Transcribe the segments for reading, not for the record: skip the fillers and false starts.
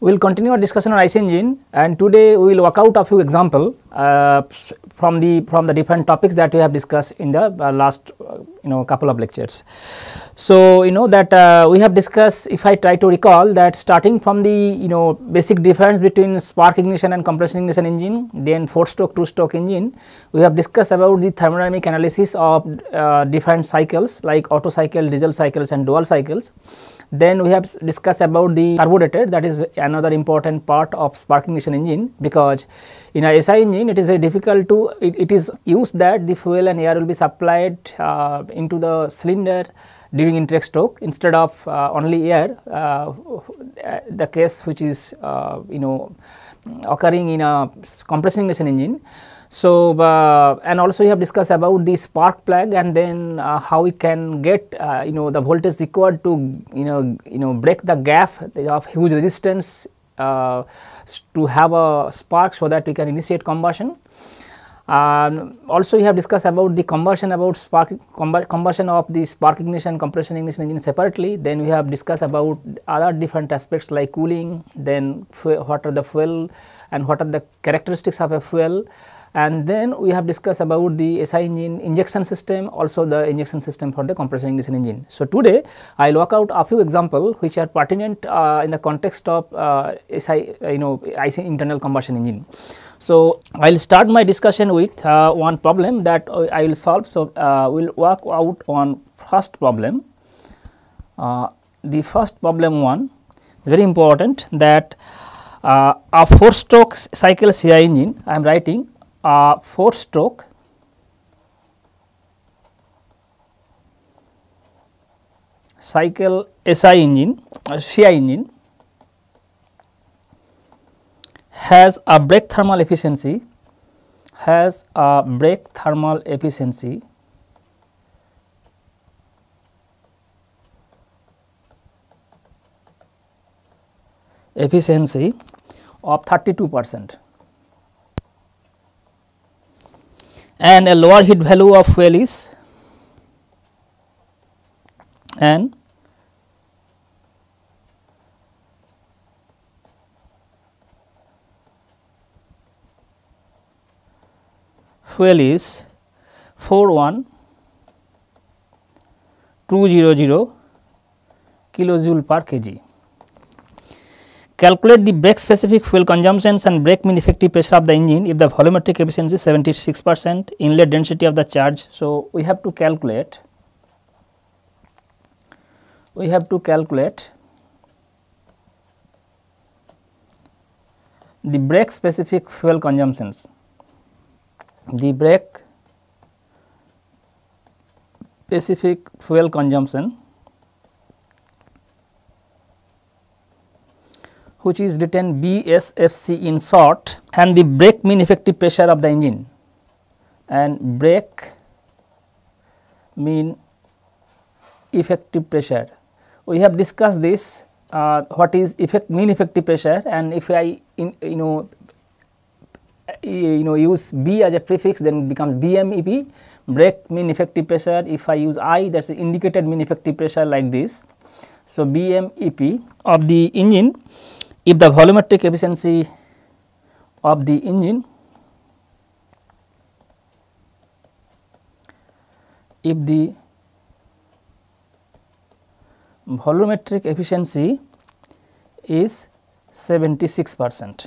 We will continue our discussion on IC engine, and today we will work out a few example from the different topics that we have discussed in the last couple of lectures. So, that we have discussed, if I try to recall, that starting from the basic difference between spark ignition and compression ignition engine, then 4-stroke 2-stroke engine, we have discussed about the thermodynamic analysis of different cycles like Otto cycle, diesel cycles and dual cycles. Then we have discussed about the carburetor, that is another important part of spark ignition engine, because in a SI engine it is very difficult to, it is used that the fuel and air will be supplied into the cylinder during intake stroke instead of only air, the case which is occurring in a compression ignition engine. So, and also we have discussed about the spark plug, and then how we can get the voltage required to break the gap of huge resistance to have a spark so that we can initiate combustion. Also we have discussed about the combustion of the spark ignition compression ignition engine separately. Then we have discussed about other different aspects like cooling, then what are the fuel and what are the characteristics of a fuel. And then we have discussed about the SI engine injection system, also the injection system for the compression ignition engine. So, today I will work out a few examples which are pertinent in the context of SI IC internal combustion engine. So, I will start my discussion with one problem that I will solve. So, we will work out on first problem. The first problem one, very important, that a 4-stroke cycle CI engine, I am writing 4-stroke cycle SI engine CI engine has a brake thermal efficiency of 32%. And a lower heat value of fuel is and fuel is 41200 kilojoule per kg. Calculate the brake specific fuel consumptions and brake mean effective pressure of the engine if the volumetric efficiency is 76%, inlet density of the charge. So, we have to calculate the brake specific fuel consumptions, which is written BSFC in short, and the brake mean effective pressure of the engine, and brake mean effective pressure. We have discussed this, what is mean effective pressure, and if I use B as a prefix, then it becomes BMEP, brake mean effective pressure. If I use I, that is indicated mean effective pressure like this. So, BMEP of the engine if the volumetric efficiency of the engine is 76%.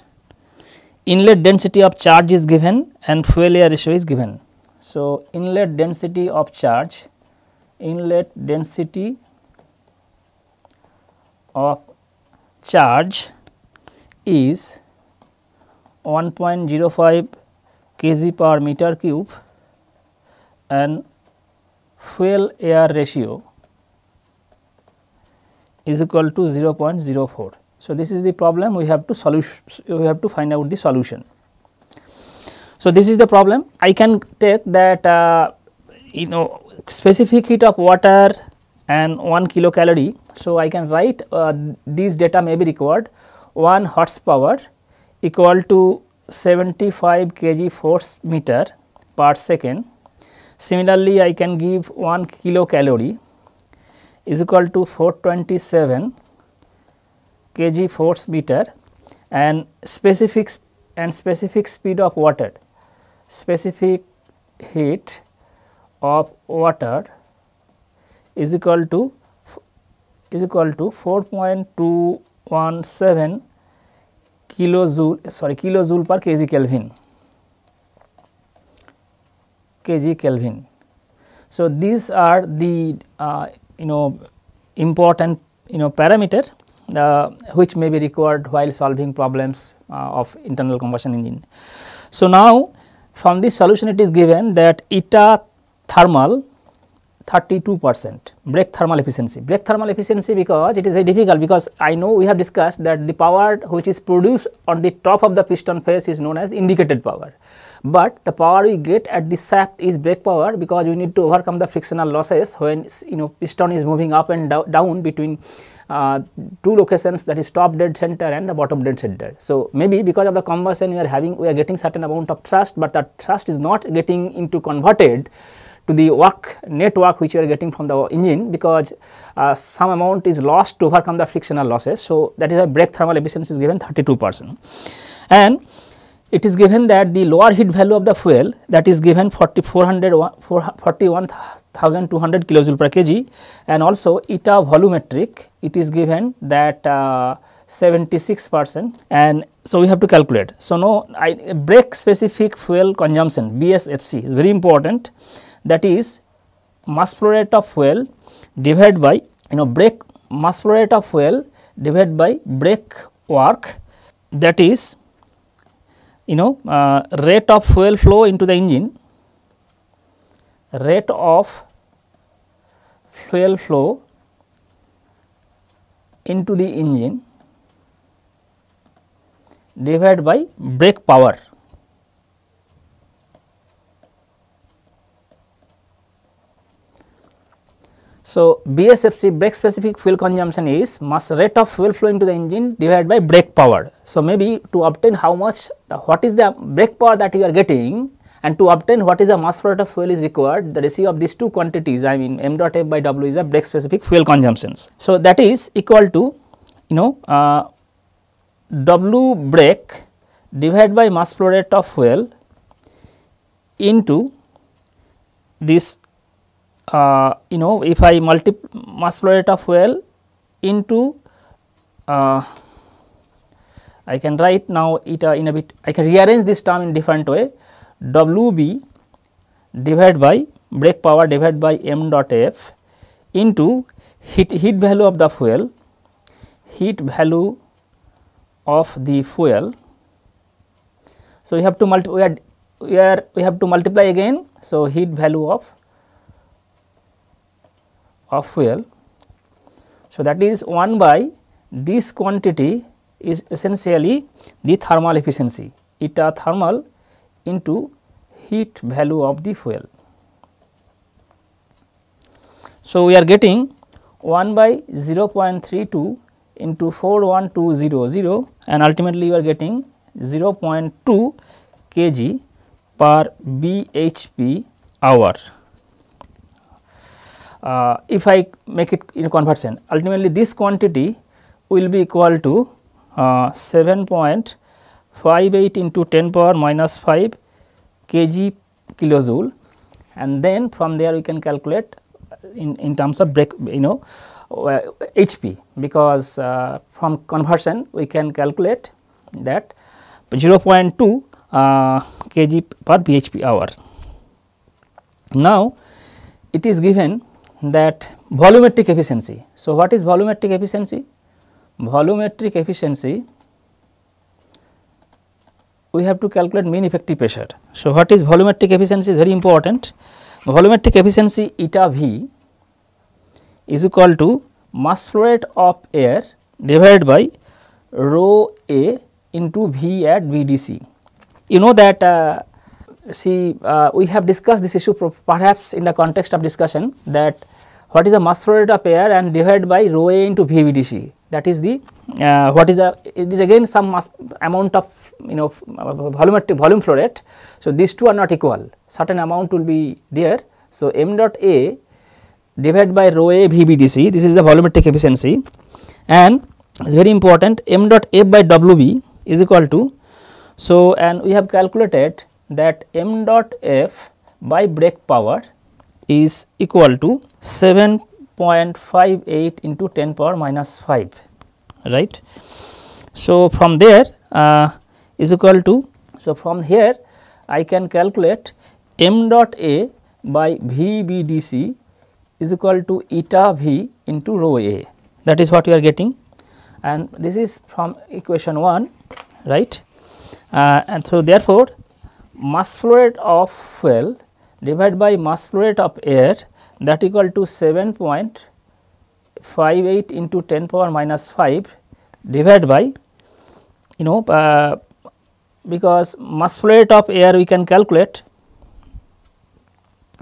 Inlet density of charge is given and fuel air ratio is given. So, inlet density of charge is 1.05 kg per meter cube and fuel air ratio is equal to 0.04. So, this is the problem we have to find out the solution. So, this is the problem. I can take that specific heat of water and 1 kilocalorie. So, I can write these data may be required. 1 horsepower equal to 75 kg force meter per second. Similarly, I can give 1 kilocalorie is equal to 427 kg force meter and specific speed of water, specific heat of water is equal to 4.217 kilojoule per kg Kelvin. So, these are the important parameter which may be required while solving problems of internal combustion engine. So, now from this solution it is given that eta thermal 32% brake thermal efficiency. Brake thermal efficiency, because it is very difficult, because I know we have discussed that the power which is produced on the top of the piston face is known as indicated power, but the power we get at the shaft is brake power, because we need to overcome the frictional losses when piston is moving up and down between two locations, that is top dead center and the bottom dead center. So, maybe because of the combustion we are getting certain amount of thrust, but that thrust is not getting into converted to the net work which you are getting from the engine, because some amount is lost to overcome the frictional losses. So, that is why brake thermal efficiency is given 32%, and it is given that the lower heat value of the fuel, that is given 41,200 kilojoule per kg, and also eta volumetric, it is given that 76%, and so we have to calculate. So, now brake specific fuel consumption BSFC is very important, that is mass flow rate of fuel divided by brake mass flow rate of fuel divided by brake work, that is rate of fuel flow into the engine, rate of fuel flow into the engine divided by brake power. So, BSFC brake specific fuel consumption is mass rate of fuel flow into the engine divided by brake power. So, maybe to obtain how much, what is the brake power that you are getting, and to obtain what is the mass flow rate of fuel is required, the ratio of these two quantities, I mean m dot f by w is a brake specific fuel consumptions. So, that is equal to W brake divided by mass flow rate of fuel into this if I multiply mass flow rate of fuel into I can write now it in a bit, I can rearrange this term in different way, WB divided by brake power divided by m dot f into heat value of the fuel, heat value of the fuel. So, we have to multiply, we have to multiply again. So, heat value of fuel. So, that is 1 by this quantity is essentially the thermal efficiency, eta thermal into heat value of the fuel. So, we are getting 1 by 0.32 into 41200, and ultimately you are getting 0.2 kg per bhp hour. If I make it in a conversion, ultimately this quantity will be equal to 7.58 into 10 power minus 5 kg kilojoule, and then from there we can calculate in terms of brake HP, because from conversion we can calculate that 0.2 kg per bhp hour. Now, it is given that volumetric efficiency. So, what is volumetric efficiency? Volumetric efficiency, we have to calculate mean effective pressure. So, what is volumetric efficiency is very important. Volumetric efficiency eta V is equal to mass flow rate of air divided by rho A into V at VDC. You know that we have discussed this issue perhaps in the context of discussion, that what is the mass flow rate of air and divided by rho A into VDC, that is the what is the, it is again some mass amount of volumetric volume flow rate. So, these two are not equal, certain amount will be there. So, m dot A divided by rho A VDC, this is the volumetric efficiency, and it is very important, m dot F by WB is equal to, so and we have calculated that m dot f by brake power is equal to 7.58 into 10 power minus 5, right. So, from there is equal to, so from here I can calculate m dot a by v b d c is equal to eta v into rho a, that is what we are getting, and this is from equation 1, right. And so, therefore, mass flow rate of fuel divided by mass flow rate of air, that equal to 7.58 into 10 power minus 5 divided by, because mass flow rate of air we can calculate,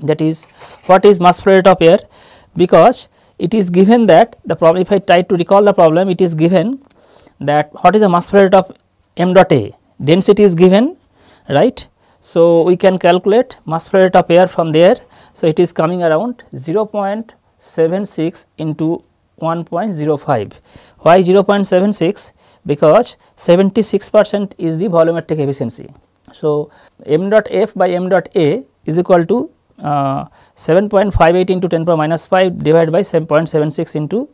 that is what is mass flow rate of air, because it is given that the problem, if I try to recall the problem, it is given that what is the mass flow rate of m dot a, density is given, right. So, we can calculate mass flow rate of air from there. So, it is coming around 0.76 into 1.05. Why 0.76? Because 76% is the volumetric efficiency. So, m dot f by m dot a is equal to 7.58 into 10 power minus 5 divided by 7.76 into,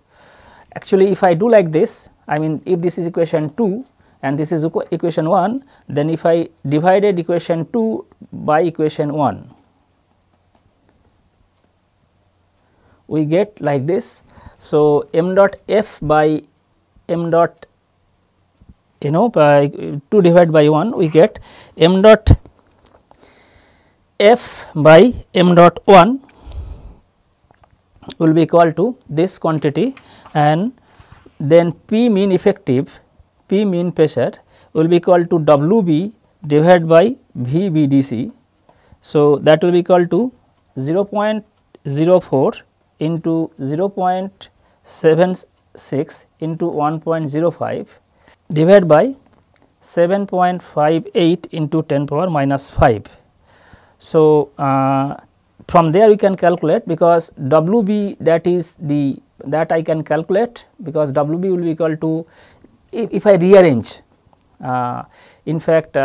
actually if I do like this, I mean if this is equation 2 and this is equation 1, then if I divided equation 2 by equation 1, we get like this. So, m dot f by m dot by 2 divided by 1, we get m dot f by m dot 1 will be equal to this quantity, and then P mean effective, P mean pressure will be equal to W b divided by V b d c. So, that will be equal to 0.04 into 0.76 into 1.05 divided by 7.58 into 10 power minus 5. So, from there we can calculate, because W b, that is the, that I can calculate, because W b will be equal to, if I rearrange, in fact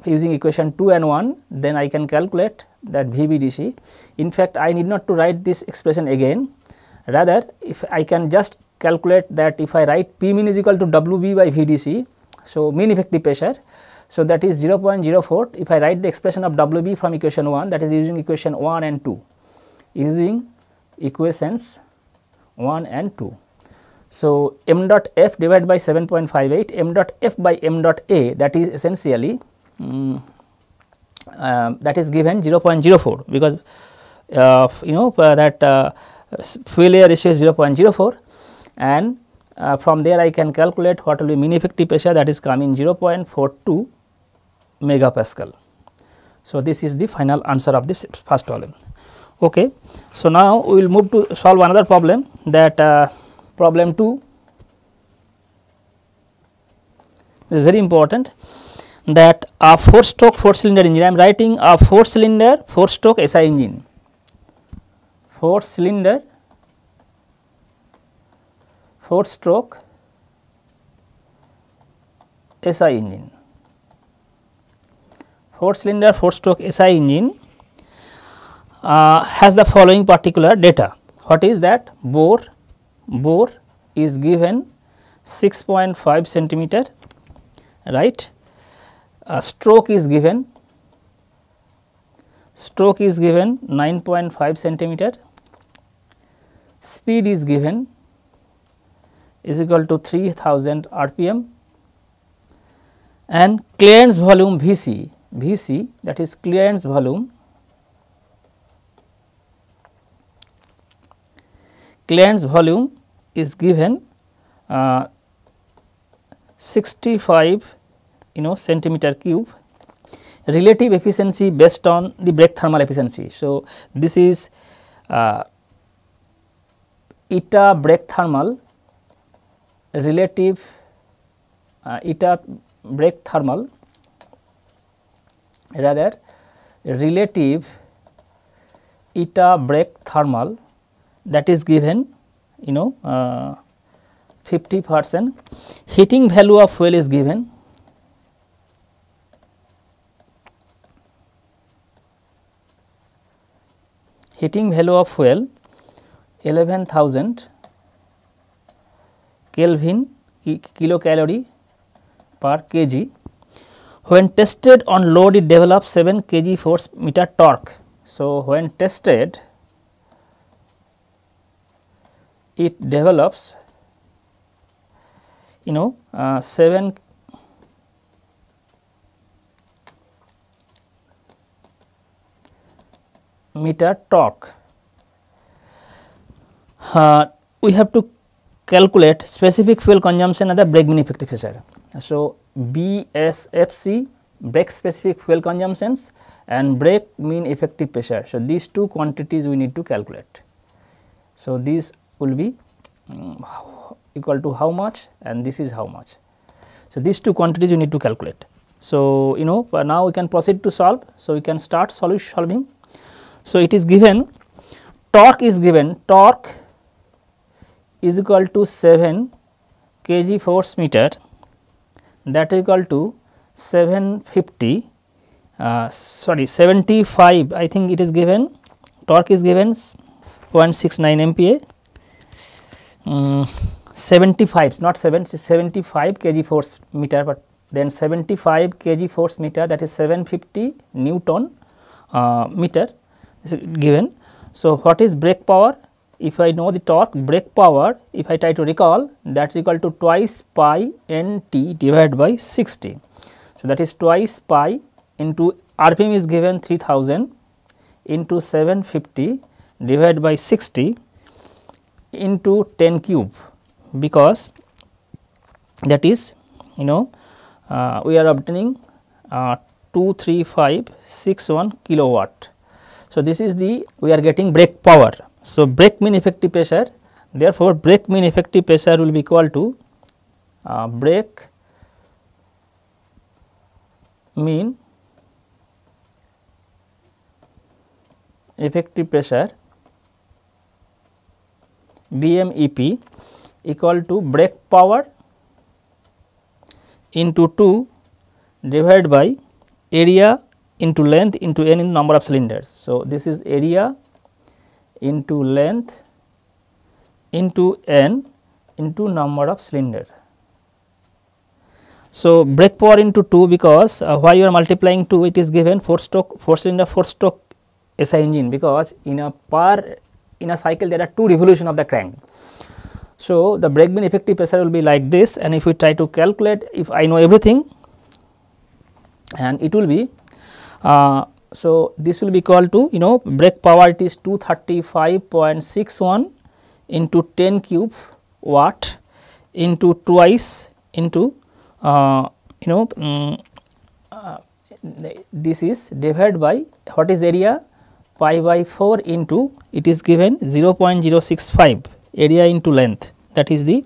using equation 2 and 1, then I can calculate that V b d c. In fact, I need not to write this expression again, rather if I can just calculate that, if I write P mean is equal to W b by V d c, so mean effective pressure. So, that is 0.04. If I write the expression of W b from equation 1, that is using equation 1 and 2, using equations 1 and 2. So, m dot f divided by 7.58, m dot f by m dot a, that is essentially that is given 0.04, because that fuel air ratio is 0.04, and from there I can calculate what will be mean effective pressure, that is coming 0.42 megapascal. So, this is the final answer of this first problem. Okay. So, now we will move to solve another problem, that problem 2 is very important, that a 4-stroke 4-cylinder engine, I am writing a 4-cylinder 4-stroke SI engine, 4-cylinder 4-stroke SI engine. 4-cylinder 4-stroke SI engine has the following particular data. What is that? Bore is given 6.5 centimeter, right. Stroke is given 9.5 centimeter, speed is given is equal to 3000 rpm, and clearance volume Vc, that is clearance volume, is given 65 centimeter cube. Relative efficiency based on the brake thermal efficiency. So, this is eta brake thermal, relative eta brake thermal, rather relative eta brake thermal, that is given 50%. Heating value of fuel is given heating value of fuel 11,000 Kelvin kilocalorie per kg. When tested on load, it develops 7 kg force meter torque. So, when tested, it develops 7 meter torque. We have to calculate specific fuel consumption and the brake mean effective pressure. So, BSFC, brake specific fuel consumptions, and brake mean effective pressure. So, these two quantities we need to calculate. So, these will be equal to how much, and this is how much. So, these two quantities you need to calculate. So, now we can proceed to solve. So, we can start solving. So, it is given, torque is given, torque is equal to 7 kg force meter, that is equal to 75, I think it is given, torque is given 0.69 MPa, 75, not 7, 75 kg force meter, but then 75 kg force meter, that is 750 Newton meter is given. So, what is brake power? If I know the torque, brake power, if I try to recall, that is equal to twice pi Nt divided by 60. So, that is twice pi into RPM is given 3000 into 750 divided by 60 into 10 cube, because that is we are obtaining 23561 kilowatt. So, this is the we are getting brake power. So, brake mean effective pressure, therefore, brake mean effective pressure will be equal to brake mean effective pressure BMEP equal to brake power into 2 divided by area into length into n in number of cylinders. So, this is area into length into n into number of cylinder. So, brake power into 2, because why you are multiplying 2, it is given 4 cylinder 4 stroke SI engine, because in a cycle there are 2 revolution of the crank. So, the brake mean effective pressure will be like this, and if we try to calculate, if I know everything, and it will be so this will be equal to brake power, it is 235.61 into 10 cube watt into twice into this is divided by what is area, pi by 4 into it is given 0.065 area into length, that is the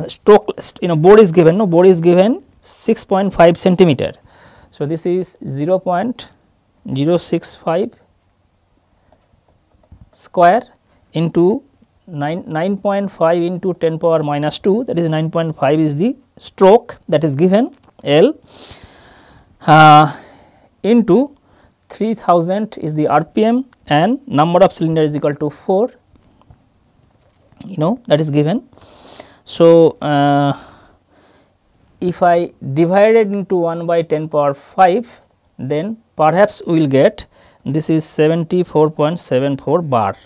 stroke board is given, board is given 6.5 centimeter. So, this is 0.065 square into 9.5 into 10 power minus 2, that is 9.5 is the stroke that is given L into 3000 is the RPM, and number of cylinder is equal to 4, that is given. So, if I divide it into 1 by 10 power 5, then perhaps we will get this is 74.74 bar.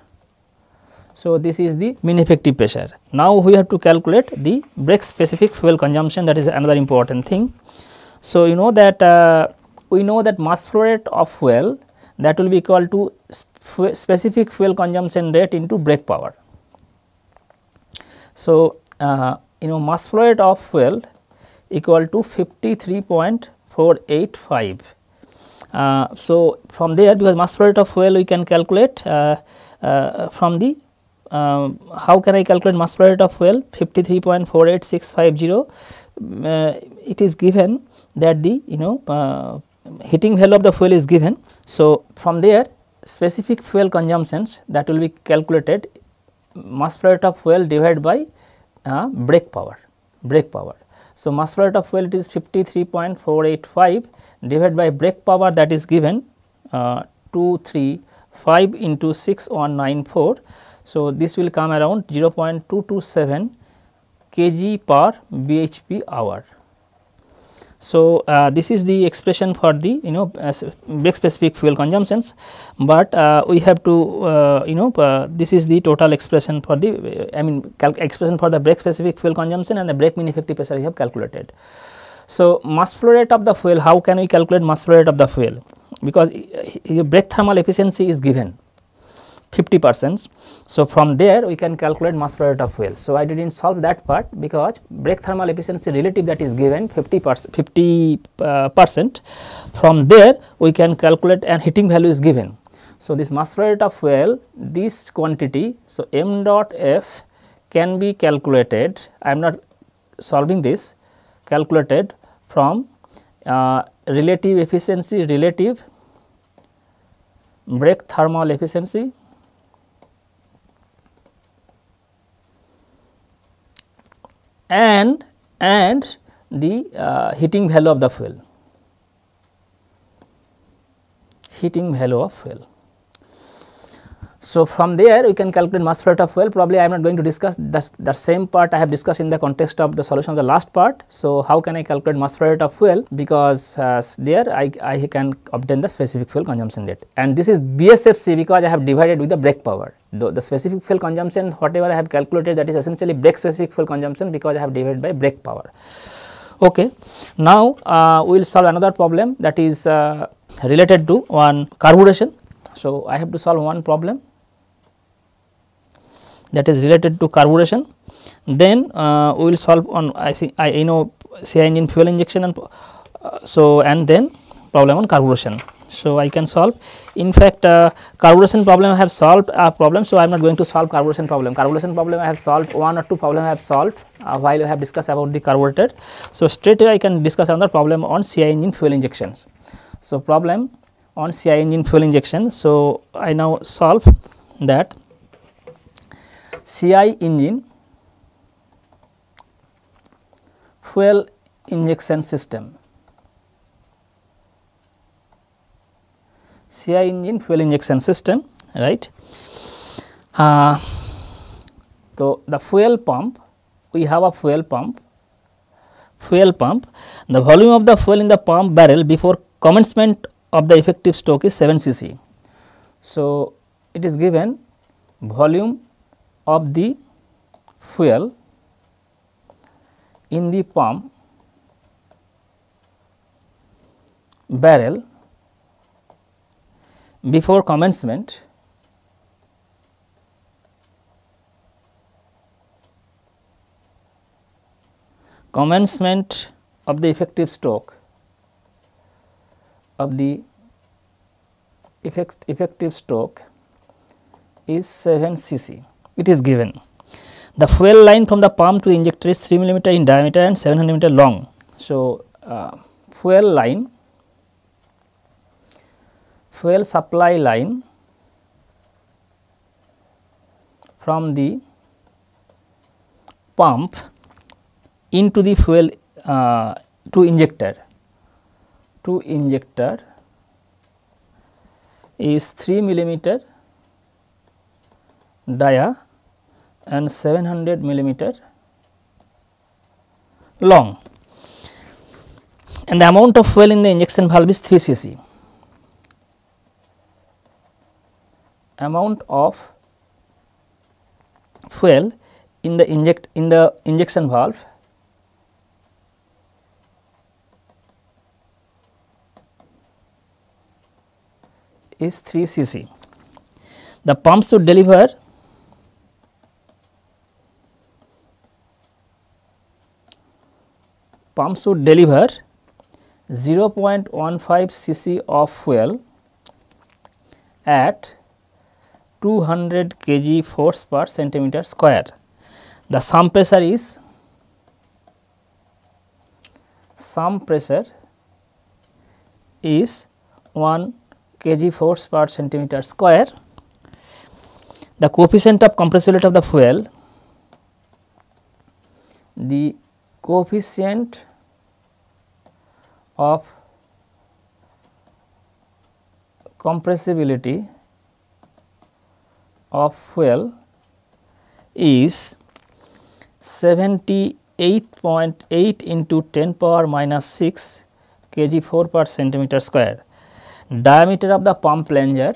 So, this is the mean effective pressure. Now, we have to calculate the brake specific fuel consumption, that is another important thing. So, we know that mass flow rate of fuel, that will be equal to specific fuel consumption rate into brake power. So, mass flow rate of fuel equal to 53.485. So, from there, because mass flow rate of fuel we can calculate from the how can I calculate mass flow rate of fuel 53.48650, it is given that the heating value of the fuel is given. So, from there specific fuel consumptions, that will be calculated mass flow rate of fuel divided by brake power. So, mass flow rate of fuel, it is 53.485 divided by brake power, that is given 235.485. 5 into 6194. So, this will come around 0.227 kg per bhp hour. So, this is the expression for the break specific fuel consumptions, but we have to this is the total expression for the expression for the break specific fuel consumption and the break mean effective pressure we have calculated. So, mass flow rate of the fuel, how can we calculate mass flow rate of the fuel? Because break thermal efficiency is given 50%. So, from there we can calculate mass flow rate of fuel. So, I did not solve that part because break thermal efficiency relative that is given 50%. From there we can calculate and heating value is given. So, this mass flow rate of fuel, this quantity, so m dot f can be calculated. I am not solving this, calculated from relative efficiency, relative break thermal efficiency and the heating value of the fuel, heating value of fuel. So, from there we can calculate mass flow rate of fuel. Probably I am not going to discuss the same part I have discussed in the context of the solution of the last part. So, how can I calculate mass flow rate of fuel, because there I can obtain the specific fuel consumption rate, and this is BSFC because I have divided with the break power. The specific fuel consumption whatever I have calculated, that is essentially break specific fuel consumption because I have divided by break power. Okay. Now, we will solve another problem that is related to one carburation. So, I have to solve one problem that is related to carburation. Then we will solve on CI engine fuel injection and and then problem on carburation. So, I can solve. In fact, carburation problem I have solved a problem. So, I am not going to solve carburation problem. Carburation problem I have solved, one or two problem I have solved while I have discussed about the carburetor. So, straight away I can discuss another problem on CI engine fuel injections. So, problem on CI engine fuel injection. So, I now solve that CI engine fuel injection system. CI engine fuel injection system, right. So, the fuel pump, we have a fuel pump, the volume of the fuel in the pump barrel before commencement of the effective stroke is 7 cc. So, it is given volume of the fuel in the pump barrel before commencement of the effective stroke effective stroke is 7 cc. It is given. The fuel line from the pump to the injector is 3 mm in diameter and 700 mm long. So, fuel line, fuel supply line from the pump into the fuel to injector is 3 mm dia and 700 mm long, and the amount of fuel in the injection valve is 3 cc. Amount of fuel in the injection valve is 3 cc. The pump should deliver 0.15 cc of fuel at 200 kg force per centimeter square. The sum pressure is 1 kg force per centimeter square. The coefficient of compressibility of the fuel, the coefficient of compressibility of fuel is 78.8 into 10 power minus 6 kg 4 per centimeter square. Diameter of the pump plunger,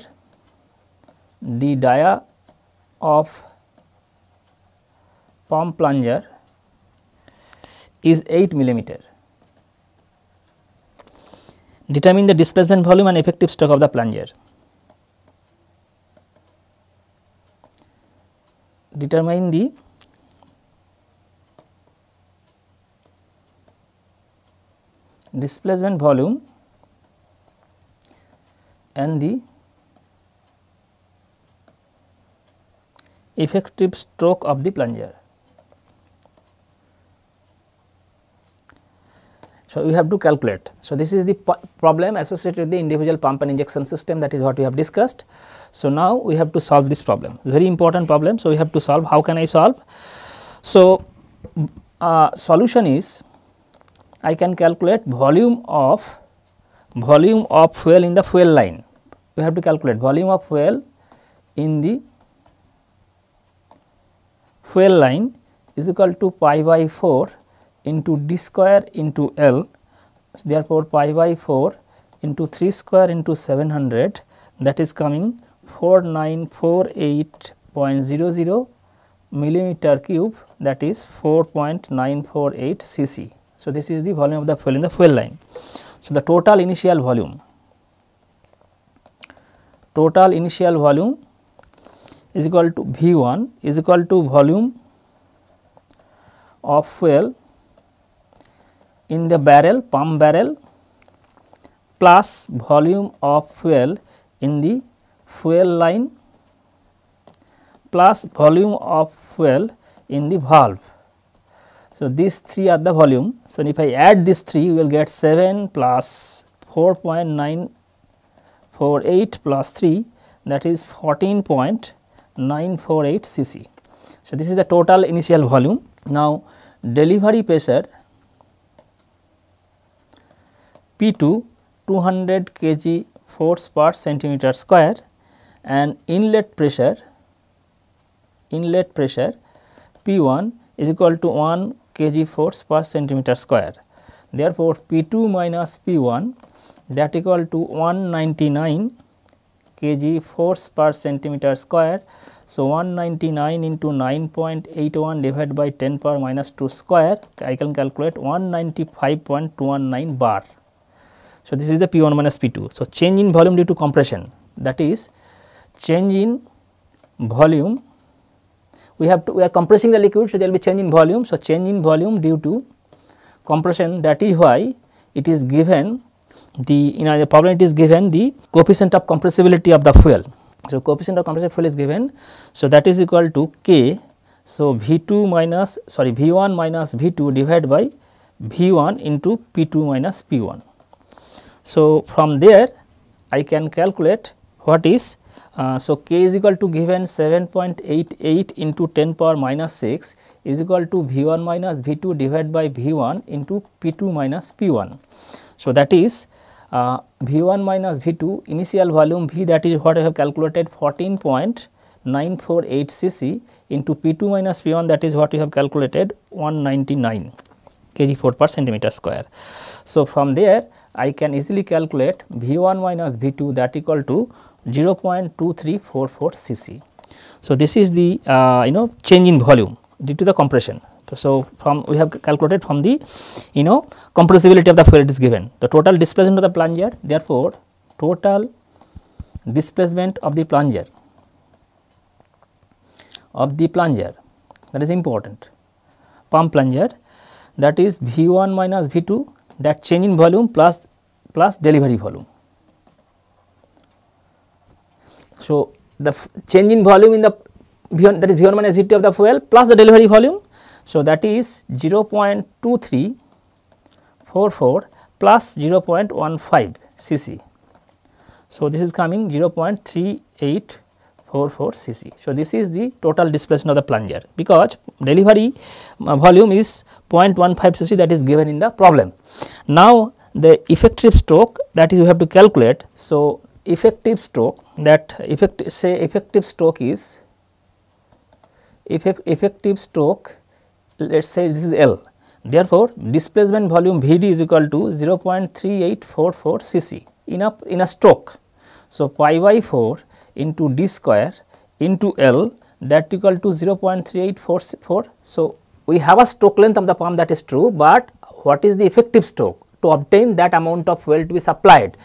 the dia of pump plunger is 8 millimeter. Determine the displacement volume and effective stroke of the plunger. Determine the displacement volume and the effective stroke of the plunger. So, we have to calculate. So, this is the problem associated with the individual pump and injection system, that is what we have discussed. So, now we have to solve this problem, very important problem. So, we have to solve. How can I solve? So, solution is, I can calculate volume of fuel in the fuel line. We have to calculate volume of fuel in the fuel line is equal to pi by 4 into d square into L. Therefore, pi by 4 into 3 square into 700, that is coming 4948.00 millimeter cube, that is 4.948 cc. So, this is the volume of the fuel in the fuel line. So, the total initial volume is equal to V1 is equal to volume of fuel in the barrel, pump barrel, plus volume of fuel in the fuel line plus volume of fuel in the valve. So, these three are the volume. So, if I add these three, we will get 7 plus 4.948 plus 3, that is 14.948 cc. So, this is the total initial volume. Now, delivery pressure P2 200 kg force per centimeter square and inlet pressure P1 is equal to 1 kg force per centimeter square. Therefore, P2 minus P1, that equal to 199 kg force per centimeter square. So, 199 into 9.81 divided by 10 power minus 2 square, I can calculate 195.219 bar. So, this is the P1 minus P2. So, change in volume due to compression, that is change in volume, we are compressing the liquid. So, there will be change in volume. So, change in volume due to compression, that is why it is given the problem, it is given the coefficient of compressibility of the fuel. So, coefficient of compressibility of fuel is given. So, that is equal to K. So, V1 minus V2 divided by V1 into P2 minus P1. So, from there I can calculate what is, so K is equal to given 7.88 into 10 power minus 6 is equal to V1 minus V2 divided by V1 into P2 minus P1. So, that is V1 minus V2 initial volume V, that is what I have calculated 14.948 cc into P2 minus P1, that is what we have calculated 199 kg 4 per centimeter square. So, from there I can easily calculate V1 minus V2, that equal to 0.2344 cc. So, this is the change in volume due to the compression. So, from we have calculated from the compressibility of the fuel, it is given the total displacement of the plunger. Therefore, total displacement of the plunger that is important, pump plunger, that is V1 minus V2, that change in volume plus delivery volume. So, the change in volume in the V1, that is V1 minus V2 of the fuel plus the delivery volume. So, that is 0.2344 plus 0.15 cc. So, this is coming 0.3844 cc. So, this is the total displacement of the plunger, because delivery volume is 0.15 cc, that is given in the problem. Now, the effective stroke, that is we have to calculate. So, effective stroke, that effective stroke is effective stroke, let us say this is L. Therefore, displacement volume Vd is equal to 0.3844 cc in a stroke. So, pi by 4 into d square into L, that equal to 0.3844. So, we have a stroke length of the pump, that is true, but what is the effective stroke to obtain that amount of fuel to be supplied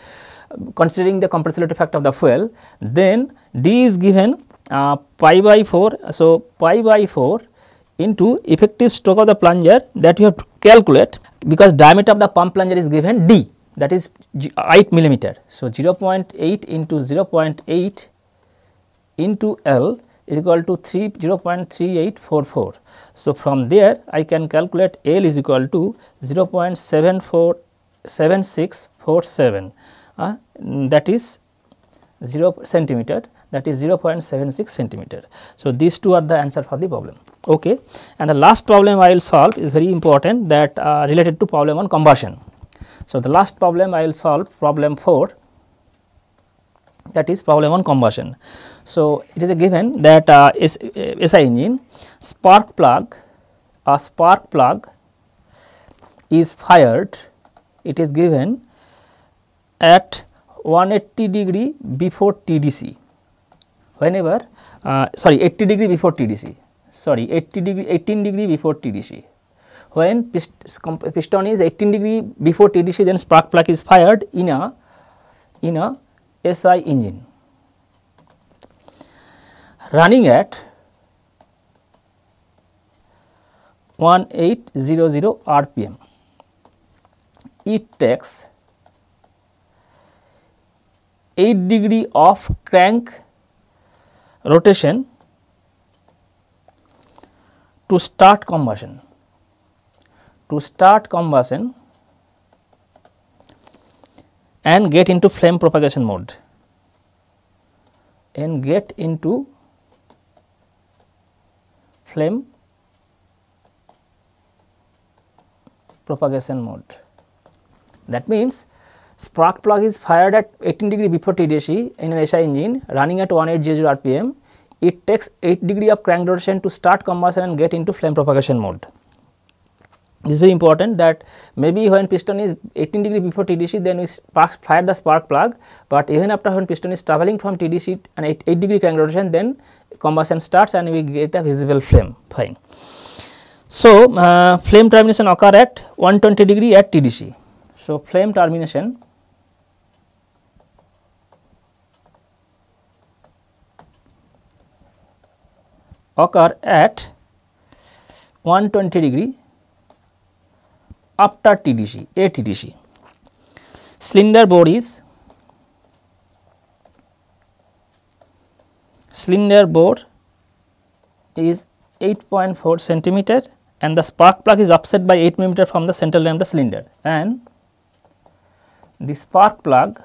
considering the compressibility effect of the fuel, then d is given pi by 4. So, pi by 4 into effective stroke of the plunger, that you have to calculate, because diameter of the pump plunger is given d, that is 8 millimeter. So, 0.8 into 0.8 into L is equal to 0.3844. So, from there I can calculate L is equal to 0.7647, that is 0 centimeter, that is 0.76 centimeter. So, these two are the answer for the problem. Okay. And the last problem I will solve is very important, that related to problem on combustion. So, the last problem I will solve, problem 4, that is problem on combustion. So, it is a given that SI engine spark plug, a spark plug is fired, it is given at 180 degree before TDC, whenever 80 degree before TDC, 18 degree before TDC. When piston is 18 degree before TDC, then spark plug is fired in a SI engine running at 1800 RPM. It takes 8 degree of crank rotation to start combustion. And get into flame propagation mode, That means, spark plug is fired at 18 degree before TDC in an SI engine running at 1800 RPM. It takes 8 degree of crank rotation to start combustion and get into flame propagation mode. This is very important, that maybe when piston is 18 degree before TDC, then we fire the spark plug, but even after when piston is travelling from TDC and 8 degree crank rotation, then combustion starts and we get a visible flame. Fine. So, flame termination occur at 120 degree at TDC. So, flame termination occur at 120 degree after TDC, ATDC. Cylinder bore is 8.4 centimeter and the spark plug is offset by 8 millimeter from the central line of the cylinder, and the spark plug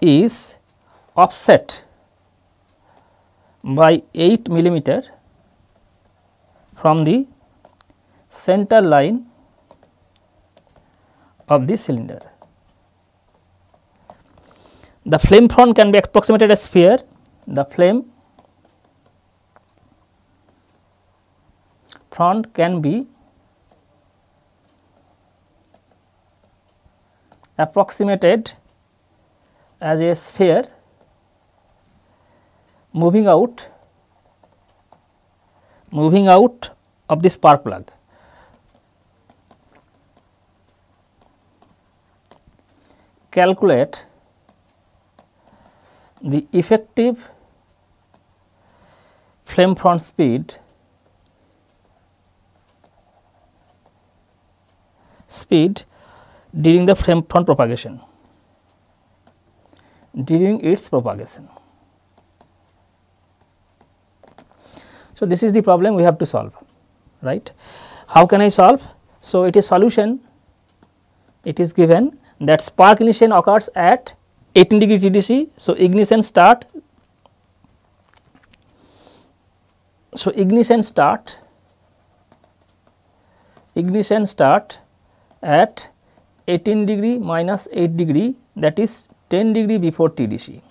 is offset by 8 millimeter from the center line of the cylinder. The flame front can be approximated as sphere. The flame front can be approximated as a sphere moving out of the spark plug. Calculate the effective flame front speed during the flame front propagation, during its propagation. So, this is the problem we have to solve, right. How can I solve? So, it is solution, it is given that spark ignition occurs at 18 degree TDC. So, ignition start. So, ignition start at 18 degree minus 8 degree, that is 10 degree before TDC.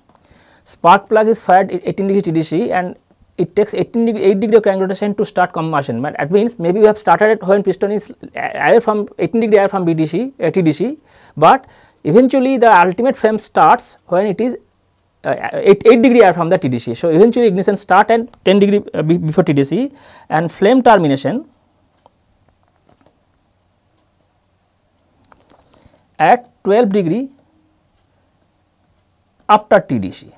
spark plug is fired at 18 degree TDC and it takes 8 degree of crank rotation to start combustion. But that means maybe we have started when piston is away from 18 degree away from TDC, but eventually the ultimate flame starts when it is 8 degree away from the TDC. So, eventually ignition start at 10 degree before TDC and flame termination at 12 degree after TDC.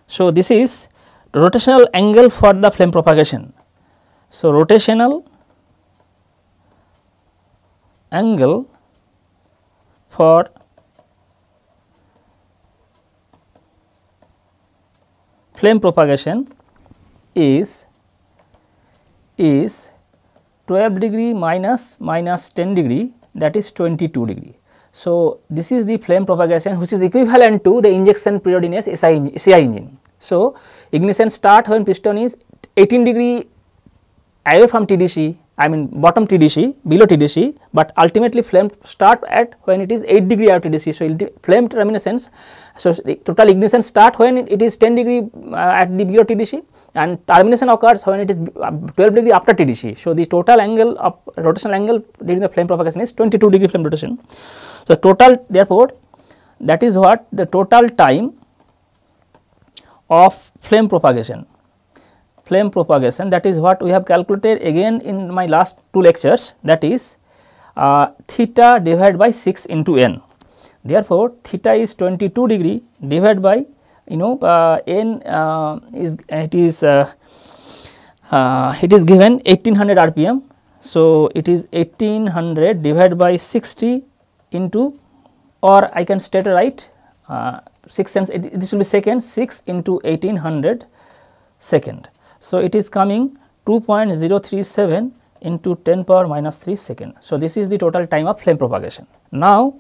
So, this is rotational angle for the flame propagation. So, rotational angle for flame propagation is 12 degree minus 10 degree, that is 22 degree. So, this is the flame propagation which is equivalent to the injection period in a SI engine. So, ignition start when piston is 18 degree away from TDC, I mean bottom TDC, below TDC, but ultimately flame start at when it is 8 degree out TDC. So, flame terminations, so the total ignition start when it is 10 degree at the below TDC and termination occurs when it is 12 degree after TDC. So, the total angle of rotational angle during the flame propagation is 22 degree flame rotation. So, total therefore, that is what the total time of flame propagation. That is what we have calculated again in my last 2 lectures, that is theta divided by 6 into n. Therefore, theta is 22 degree divided by n it is given 1800 rpm. So, it is 1800 divided by 60 into, or I can state right 6 cents, this will be second, 6 into 1800 second. So, it is coming 2.037 into 10 power minus 3 second. So, this is the total time of flame propagation. Now,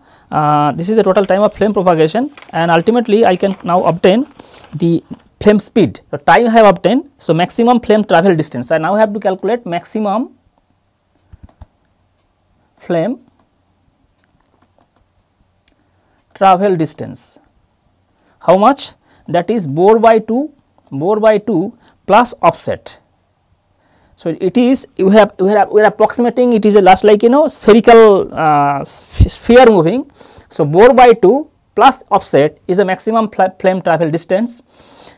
this is the total time of flame propagation and ultimately I can now obtain the flame speed. The time I have obtained, so maximum flame travel distance. I now have to calculate maximum flame travel distance. How much? That is bore by 2 plus offset. So, it is we are approximating, it is a last like spherical sphere moving. So, bore by 2 plus offset is the maximum flame travel distance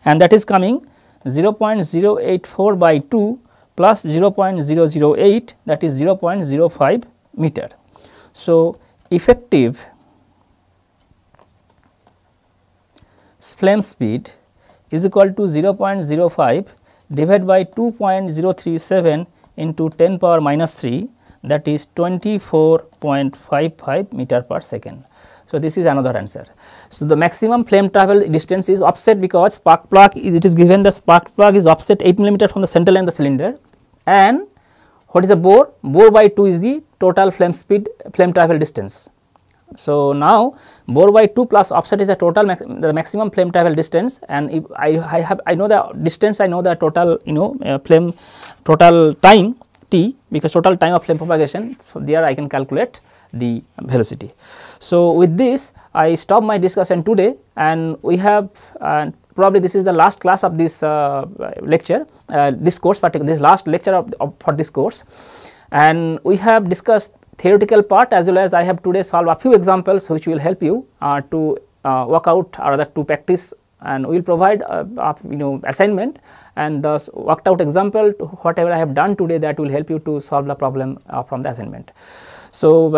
and that is coming 0.084 by 2 plus 0.008, that is 0.05 meter. So, effective flame speed is equal to 0.05 divided by 2.037 into 10 power minus 3, that is 24.55 meter per second. So, this is another answer. So, the maximum flame travel distance is offset because spark plug it is given the spark plug is offset 8 millimeter from the center line of the cylinder, and what is the bore? Bore by 2 is the total flame speed, flame travel distance. So, now bore by 2 plus offset is the total the maximum flame travel distance, and if I know the distance, I know the total flame total time t, because total time of flame propagation. So, there I can calculate the velocity. So, with this I stop my discussion today, and we have probably this is the last class of this lecture, this course, particularly this last lecture for this course, and we have discussed theoretical part as well as I have today solved a few examples which will help you to work out or rather to practice, and we will provide assignment and the worked out example to whatever I have done today, that will help you to solve the problem from the assignment. So,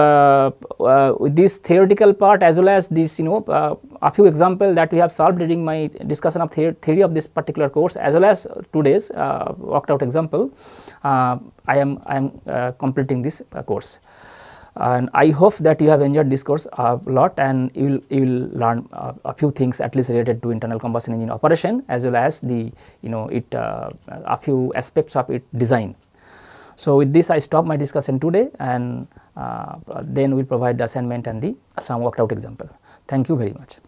with this theoretical part as well as this a few example that we have solved during my discussion of theory of this particular course as well as today's worked out example, I am completing this course. And I hope that you have enjoyed this course a lot, and you will learn a few things at least related to internal combustion engine operation as well as the a few aspects of its design. So, with this I stop my discussion today, and then we will provide the assignment and the some worked out example. Thank you very much.